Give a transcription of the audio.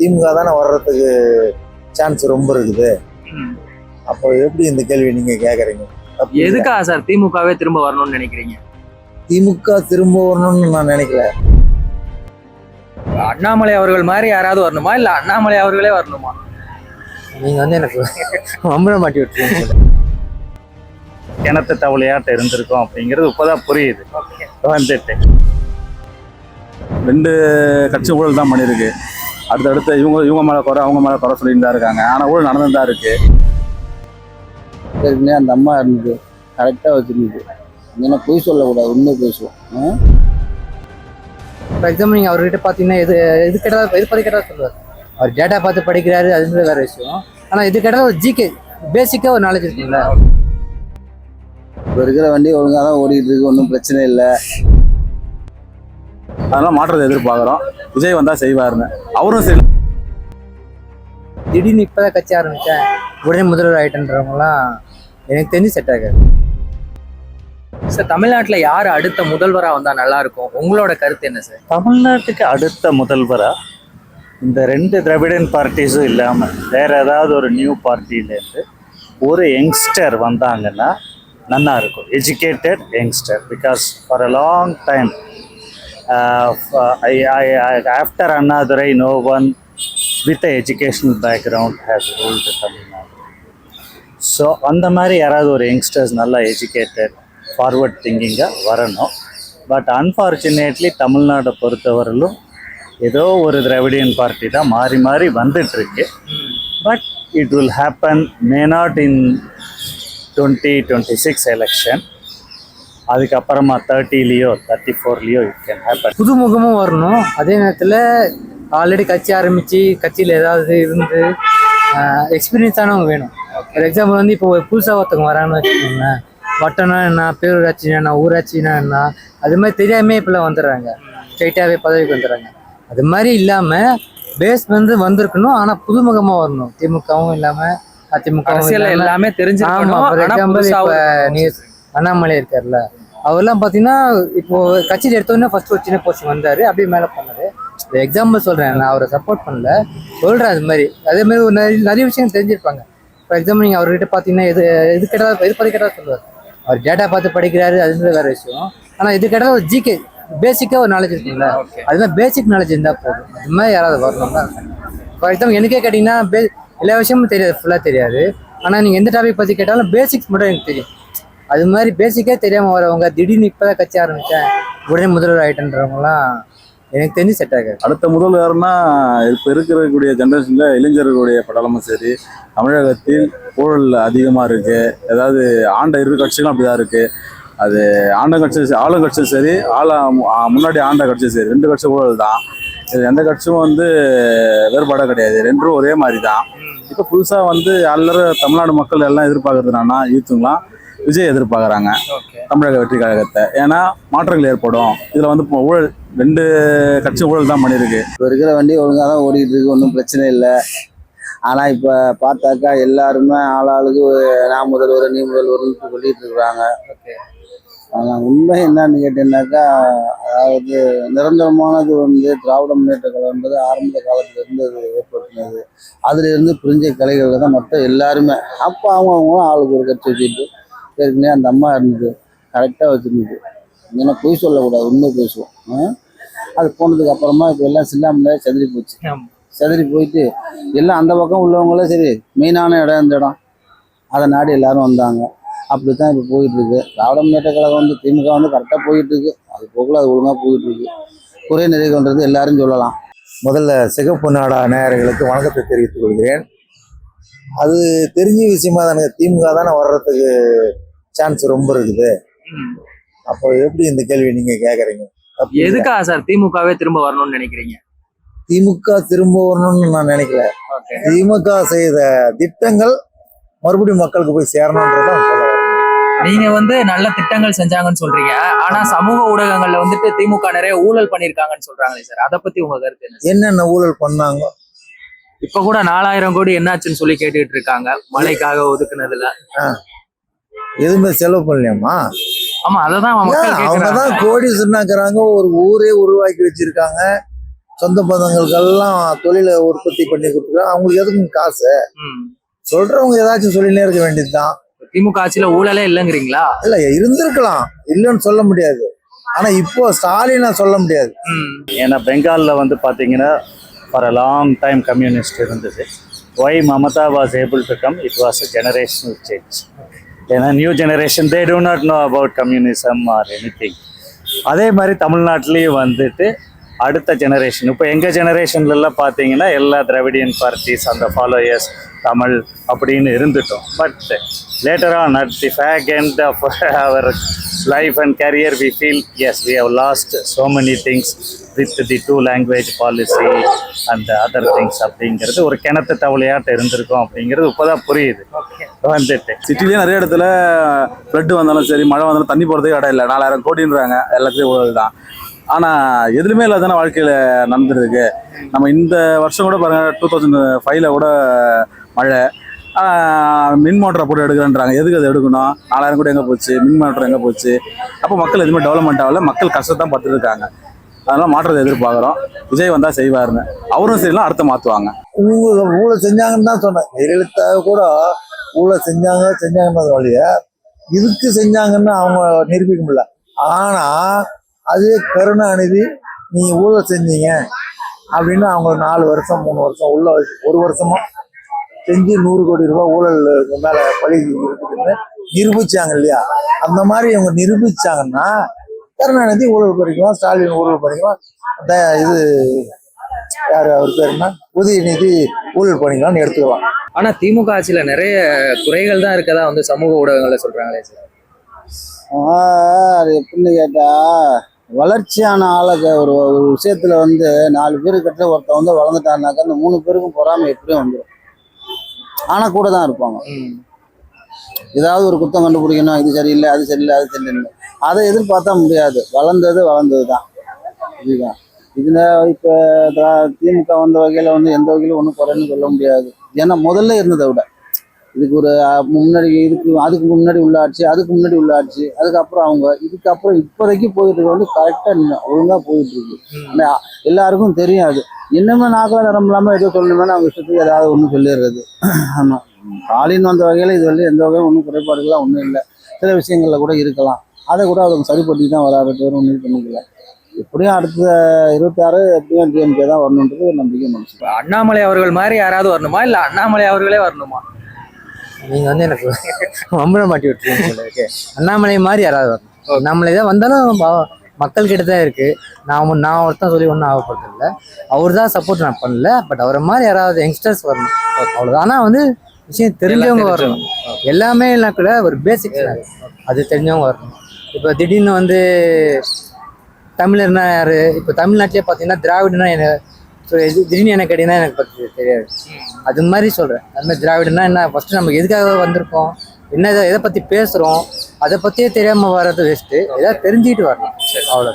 திமுக தானே வர்றதுக்கு சான்ஸ் ரொம்ப இருக்குது. அப்போ எப்படி இந்த கேள்வி நீங்க கேக்குறீங்க? எதுக்காக சார் திமுகவே திரும்ப வரணும்னு நினைக்கிறீங்க? திமுக திரும்ப வரணும்னு நான் நினைக்கல. அண்ணாமலை அவர்கள் மாதிரி யாராவது வரணுமா இல்ல அண்ணாமலை அவர்களே வரணுமா? நீங்க எனக்கு அம்பளை மாட்டி விட்டுருக்கீங்க. கிணத்து தவளையாட்ட இருந்திருக்கும் அப்படிங்கிறது இப்போதான் புரியுது. வந்துட்டு 2 கட்சி ஊழல் தான் பண்ணியிருக்கு. அடுத்தடுத்து இவங்க மேலே குறை அவங்க மேலே குறை சொல்லிட்டு தான் இருக்காங்க. ஆனால் ஊழல் நடந்து தான் இருக்கு. ஏற்கனவே அந்த அம்மா இருந்தது கரெக்டாக வச்சுருந்துது. ஏன்னா பொய் சொல்லக்கூடாது, உண்மை பேசுவோம். ஃபார் எக்ஸாம்பிள் நீங்கள் அவர்கிட்ட பார்த்தீங்கன்னா எது கேட்டால் சொல்லுவார். அவர் டேட்டா பார்த்து படிக்கிறாரு, அதுன்றது வேறு விஷயம். ஆனால் இது கேட்டால் ஒரு ஜிகே பேசிக்காக ஒரு நாலேஜ் இருக்குங்களா? இப்போ இருக்கிற வண்டி ஒழுங்காக தான் ஓடிட்டு இருக்கு, ஒன்றும் பிரச்சனை இல்லை. அதெல்லாம் மாற்றத்தை எதிர்பார்க்குறோம். விஜய் வந்தால் செய்வாருன்னு அவரும் சரி. திடீர்னு இப்போதான் கட்சி ஆரம்பித்தேன் உடனே முதல்வர் ஆகிட்டேன்றவங்களாம் எனக்கு தெரிஞ்சு செட் ஆகாது. சார் தமிழ்நாட்டுல யாரு அடுத்த முதல்வரா வந்தா நல்லா இருக்கும், உங்களோட கருத்து என்ன சார்? தமிழ்நாட்டுக்கு அடுத்த முதல்வரா இந்த 2 திராவிடன் பார்ட்டிஸும் இல்லாமல் வேற ஏதாவது ஒரு நியூ பார்ட்டியிலேருந்து ஒரு யங்ஸ்டர் வந்தாங்கன்னா நல்லா இருக்கும். Educated youngster. Because for a long time after Annadurai no one with educational background has ruled Tamil Nadu. So அந்த மாதிரி யாராவது ஒரு யங்ஸ்டர்ஸ் நல்லா எஜுகேட்டட் ஃபார்வர்ட் திங்கிங்காக வரணும். பட் அன்ஃபார்ச்சுனேட்லி தமிழ்நாடை பொறுத்தவரையிலும் ஏதோ ஒரு திராவிடியன் பார்ட்டி தான் மாறி மாறி வந்துட்டுருக்கு. But it will happen may not in 2026 election. அதுக்கப்புறமா 30லேயோ 34லேயோ இட் கேன் ஹேப்பன். புதுமுகமும் வரணும். அதே நேரத்தில் ஆல்ரெடி கட்சி ஆரம்பித்து கட்சியில் ஏதாவது இருந்து எக்ஸ்பீரியன்ஸானவங்க வேணும். ஃபார் எக்ஸாம்பிள் வந்து இப்போ புதுசாக ஒருத்தவங்க வரான்னு வச்சுக்கோங்க. வட்டம்னா என்ன, பேரூராட்சினா என்ன, ஊராட்சினா என்ன, அது மாதிரி தெரியாமே இப்போலாம் வந்துடுறாங்க. ஸ்ட்ரைட்டாகவே பதவிக்கு வந்துடுறாங்க. அது மாதிரி இல்லாமல் பேஸ் வந்து வந்திருக்கணும். ஆனால் புதுமுகமாக வரணும். திமுகவும் இல்லாமல் அதிமுக எல்லாமே தெரிஞ்சிருக்கணும். ஃபார் எக்ஸாம்பிள் இப்போ அண்ணாமலை இருக்கார்ல, அவர்லாம் பார்த்தீங்கன்னா இப்போ கட்சியில் எடுத்தோடனே ஃபர்ஸ்ட் ஒரு சின்ன போஸ்ட் வந்தார், அப்படியே மேலே பண்ணார். எக்ஸாம்பிள் சொல்கிறேன், நான் அவரை சப்போர்ட் பண்ணல, சொல்கிறேன். அது மாதிரி அதே மாதிரி ஒரு நிறைய விஷயம் தெரிஞ்சிருப்பாங்க. ஃபார் எக்ஸாம்பிள் நீங்கள் அவர்கிட்ட பார்த்தீங்கன்னா எது கேட்டால் சொல்லுவார். அவர் டேட்டா பார்த்து படிக்கிறாரு, அதுன்றது வேறு விஷயம். ஆனால் இது கேட்டால் ஒரு ஜிகே பேசிக்காக ஒரு நாலேஜ் இருக்குங்களா? அதுமாதிரி பேசிக் நாலேஜ் இருந்தால் போதும். அது மாதிரி யாராவது வரணும்னா. ஃபார் எக்ஸாம்பிள் எனக்கே கேட்டிங்கன்னா எல்லா விஷயமும் தெரியாது, ஃபுல்லாக தெரியாது. ஆனால் நீங்கள் எந்த டாபிக் பற்றி கேட்டாலும் பேசிக்ஸ் மட்டும் எனக்கு தெரியும். அது மாதிரி பேசிக்கே தெரியாமல் வரவங்க திடீர்னு இப்போ தான் கட்சி ஆரம்பித்தேன் உடனே முதல்வர் ஆகிட்டேன்றவங்களாம் எனக்கு தெரிஞ்சு செட் ஆகாது. அடுத்த முதல்வர்னா இப்போ இருக்கக்கூடிய ஜென்ரேஷனில் இளைஞர்களுடைய படலமும் சரி, தமிழகத்தில் ஊழல் அதிகமாக இருக்குது. ஏதாவது ஆண்ட 2 கட்சிகளும் அப்படி தான் இருக்குது. அது ஆளுங்கட்சியும் சரி, முன்னாடி ஆண்ட கட்சியும் சரி, 2 கட்சி ஊழல் தான். இது எந்த கட்சியும் வந்து வேறுபாடாக கிடையாது, 2ம் ஒரே மாதிரி தான். இப்போ புதுசாக வந்து எல்லாரும் தமிழ்நாடு மக்கள் எல்லாம் எதிர்பார்க்கறது என்னன்னா, யூத்துங்களாம் விஜய் எதிர்பார்க்குறாங்க தமிழக வெற்றி கழகத்தை. ஏன்னா மாற்றங்கள் ஏற்படும். இதில் வந்து இப்போ ஊழல் 2 கட்சி ஊழல் தான் பண்ணியிருக்கு. இப்போ இருக்கிற வண்டி ஒழுங்காக தான் ஓடிட்டு இருக்கு, ஒன்றும் பிரச்சனை இல்லை. ஆனால் இப்போ பார்த்தாக்கா எல்லாருமே ஆளாளுக்கு நான் முதல்வர் நீ முதல்வர்னு சொல்லிட்டு இருக்கிறாங்க. ஆனால் உண்மை என்னன்னு கேட்டீங்கன்னாக்கா, அதாவது நிரந்தரமானது வந்து திராவிட முன்னேற்ற கழகம் என்பது ஆரம்ப காலத்திலிருந்து அது ஏற்படுத்தினது. அதிலிருந்து புரிஞ்ச கலைகள் தான் மொத்தம் எல்லாருமே. அப்போ அவங்களும் ஆளுக்கு ஒரு கட்சி வச்சுட்டு ஏற்கனவே அந்த அம்மா இருந்தது கரெக்டாக வச்சுருந்தது. ஏன்னா பொய் சொல்லக்கூடாது, உண்மை பேசுவோம். அது போனதுக்கு அப்புறமா இப்போ எல்லாம் சில்லாமல் செதறி போச்சு. செதறி போயிட்டு எல்லாம் அந்த பக்கம் உள்ளவங்களே சரி மெயினான இடம் இந்த இடம் அதை நாடி எல்லாரும் வந்தாங்க. அப்படி தான் இப்போ போயிட்டுருக்கு. திராவிட முன்னேற்ற கழகம் வந்து திமுக வந்து கரெக்டாக போயிட்டுருக்கு. அது போகல, அது ஒழுங்காக போயிட்டுருக்கு. குறை நிறைவுன்றது எல்லாரும் சொல்லலாம். முதல்ல சிகப்பு நாடா நேயர்களுக்கு வணக்கத்தை தெரிவித்துக் கொள்கிறேன். அது தெரிஞ்ச விஷயமா தானே, திமுக தானே வர்றதுக்கு சான்ஸ் ரொம்ப இருக்குது. அப்போ எப்படி இந்த கேள்வி நீங்க கேக்குறீங்க? எதுக்காக சார் திமுகவே திரும்ப வரணும்னு நினைக்கிறீங்க? திமுக திரும்ப வரணும்னு நான் நினைக்கல. திமுக செய்த திட்டங்கள் மறுபடியும் மக்களுக்கு போய் சேரணும்ன்றதான் சொல்ல வரேன். நீங்க வந்து நல்ல திட்டங்கள் செஞ்சாங்கன்னு சொல்றீங்க, ஆனா சமூக ஊடகங்கள்ல வந்துட்டு திமுக நிறைய ஊழல் பண்ணிருக்காங்கன்னு சொல்றாங்களே சார், அதை பத்தி உங்க கருத்து என்ன? என்னென்ன ஊழல் பண்ணாங்க? இப்ப கூட 4000 கோடி என்னாச்சுன்னு சொல்லி கேட்டுக்கிட்டு இருக்காங்க. மழைக்காக ஒதுக்குனதுல எதுவுமே செலவு பண்ணலையாமா? ஆமா, அததான் அவங்கதான் கோடி சொன்னாக்குறாங்க. ஒரு ஊரே உருவாக்கி வச்சிருக்காங்க. சொந்த பந்தங்களுக்கெல்லாம் தொழிலை உற்பத்தி பண்ணி கொடுத்துருக்காங்க. அவங்களுக்கு எதுக்கும் காசு ம். சொல்றவங்க ஏதாச்சும் சொல்லினே இருக்க வேண்டியதுதான். திமுக ஆட்சியில ஊழலே இல்லைங்கிறீங்களா? இல்ல இருந்திருக்கலாம், இல்லைன்னு சொல்ல முடியாது. ஆனா இப்போ ஸ்டாலினை சொல்ல முடியாது. ம். ஏன்னா பெங்காலில் வந்து பார்த்தீங்கன்னா for a long time communist இருந்தது. Why Mamata was able to come, it was a generational change. ஏன்னா new generation they do not know about communism or anything. அதே மாதிரி தமிழ்நாட்டிலையும் வந்துட்டு அடுத்த ஜெனரேஷன், இப்போ எங்கள் ஜெனரேஷன்லலாம் பார்த்தீங்கன்னா எல்லா திராவிடியன் பார்ட்டிஸ் அந்த ஃபாலோயர்ஸ் தமிழ் அப்படின்னு இருந்துட்டோம். But later on at the fag end of our life and career we feel yes we have lost so many things with the two language policy and the other things அப்படிங்கிறது ஒரு கிணத்து தவளையாட்ட இருந்திருக்கும் அப்படிங்கிறது இப்போதான் புரியுது வந்துட்டு. சிட்டிலேயே நிறைய இடத்துல ஃப்ளட்டு வந்தாலும் சரி, மழை வந்தாலும் தண்ணி போகிறதுக்கு இடம் இல்லை. 4000 கோடின்றாங்க, எல்லாத்துலேயும் ஊழல் தான். ஆனால் எதுலையுமே இல்லாதான வாழ்க்கையில் நடந்துருக்கு. நம்ம இந்த வருஷம் கூட பாருங்கள், 2005 கூட மழை, மின் மோட்டரை போட்டு எடுக்கிறேன்றாங்க. எதுக்கு அதை எடுக்கணும்? 4000 கோடி எங்கே போச்சு? மின் மோட்டர் எங்கே போச்சு? அப்போ மக்கள் எதுவுமே டெவலப்மெண்ட் ஆகல, மக்கள் கஷ்டத்தான் பட்டுட்டு இருக்காங்க. அதெல்லாம் மாற்றத்தை எதிர்பார்க்குறோம். விஜய் வந்தால் செய்வாருன்னு, அவரும் செய்யலாம், அடுத்த மாற்றுவாங்க. ஊழல் செஞ்சாங்கன்னு தான் சொன்னேன். ஜெயலலிதா கூட ஊழல் செஞ்சாங்கன்னு வழிய இதுக்கு செஞ்சாங்கன்னு அவங்க நிரூபிக்க முடியல. ஆனா அதே கருணாநிதி நீங்க ஊழல் செஞ்சீங்க அப்படின்னு அவங்க 4 வருஷம் 3 வருஷம் உள்ள வச்சு 1 வருஷமா செஞ்சு 100 கோடி ரூபாய் ஊழல் மேல பழி இருக்குதுன்னு நிரூபிச்சாங்க இல்லையா? அந்த மாதிரி இவங்க நிரூபிச்சாங்கன்னா கருணாநிதி ஊழல் பண்ணிக்கலாம், ஸ்டாலின் ஊழல் பண்ணிக்கலாம், இது யாரு அவர் பேர் என்ன, உதயநிதி ஊழல் பண்ணிக்கலாம்னு எடுத்துக்கலாம். ஆனா திமுக ஆட்சியில நிறைய குறைகள் தான் இருக்கதா வந்து சமூக ஊடகங்கள்ல சொல்றாங்களே சார். அது எப்படின்னு கேட்டா, வளர்ச்சியான ஆளுக்கு ஒரு ஒரு விஷயத்துல வந்து 4 பேரு கிட்ட ஒருத்தன் வந்து வளர்ந்துட்டாருனாக்கா அந்த 3 பேருக்கும் பொறாமை எப்படியும் வந்துடும். ஆனா கூட தான் இருப்பாங்க. ஏதாவது ஒரு குத்தம் கண்டுபிடிக்கணும், இது சரியில்லை அது சரியில்லை அது சரியில்லை, அதை எதிர்பார்த்தா முடியாது. வளர்ந்தது தான். இதுதான் இதுல இப்ப திமுக வந்த வகையில வந்து எந்த வகையிலும் ஒன்றும் குறைன்னு சொல்ல முடியாது. ஏன்னா முதல்ல இருந்ததை விட இதுக்கு ஒரு முன்னாடி அதுக்கு முன்னாடி உள்ள ஆட்சி, அதுக்கு முன்னாடி உள்ள ஆட்சி, அதுக்கப்புறம் அவங்க இதுக்கப்புறம் இப்போதைக்கு போயிட்டு இருக்கு வந்து கரெக்டாக ஒழுங்காக போயிட்டு இருக்கு. ஆனால் எல்லாருக்கும் தெரியும் அது. இன்னுமே நாக்கில் நிறம் இல்லாமல் ஏதோ சொல்லணுமே அவங்க இஷ்டத்துக்கு ஏதாவது ஒன்று சொல்லிடுறது. ஆமாம், ஸ்டாலின் வந்த வகையில் இது வந்து எந்த வகையும் ஒன்றும் குறைபாடுகள்லாம் ஒன்றும் இல்லை. சில விஷயங்களில் கூட இருக்கலாம், அதை கூட அவங்க சரிப்பட்டு தான் வராது, பேர் ஒன்றும் பண்ணிக்கல. எப்படியும் அடுத்த 26 எப்படியும் டிஎம்கே தான் வரணுன்றது ஒரு நம்பிக்கை மனசு. அண்ணாமலை அவர்கள் மாதிரி யாராவது வரணுமா, இல்ல அண்ணாமலை அவர்களே வரணுமா? நீங்க வந்து எனக்கு வம்பளை மாட்டி விட்டுருக்கீங்க. அண்ணாமலை மாதிரி யாராவது வரணும். அண்ணாமலை தான் வந்தாலும் மக்கள் கிட்ட தான் இருக்கு. நான் ஒருத்தன் சொல்லி ஒன்றும் ஆகப்படுறது இல்லை. அவர் தான் சப்போர்ட் நான் பண்ணல. பட் அவரை மாதிரி யாராவது யங்ஸ்டர்ஸ் வரணும், அவ்வளோதான். ஆனால் வந்து விஷயம் தெரிஞ்சவங்க வரணும். எல்லாமே இல்லை கூட ஒரு பேசிக்ஸ் அது தெரிஞ்சவங்க வரணும். இப்போ திடீர்னு வந்து தமிழர்னா யாரு? இப்போ தமிழ்நாட்டிலே பார்த்தீங்கன்னா திராவிடனா என்ன, திடீர்னு எனக்கு கேட்டீங்கன்னா எனக்கு பற்றி தெரியாது. அது மாதிரி சொல்கிறேன். அது மாதிரி திராவிடனா என்ன, ஃபஸ்ட்டு நம்ம எதுக்காக வந்திருக்கோம், என்ன எதை பற்றி பேசுகிறோம், அதை பற்றியே தெரியாமல் வர்றது வேஸ்ட்டு. எதாவது தெரிஞ்சுக்கிட்டு வரணும், அவ்வளோ.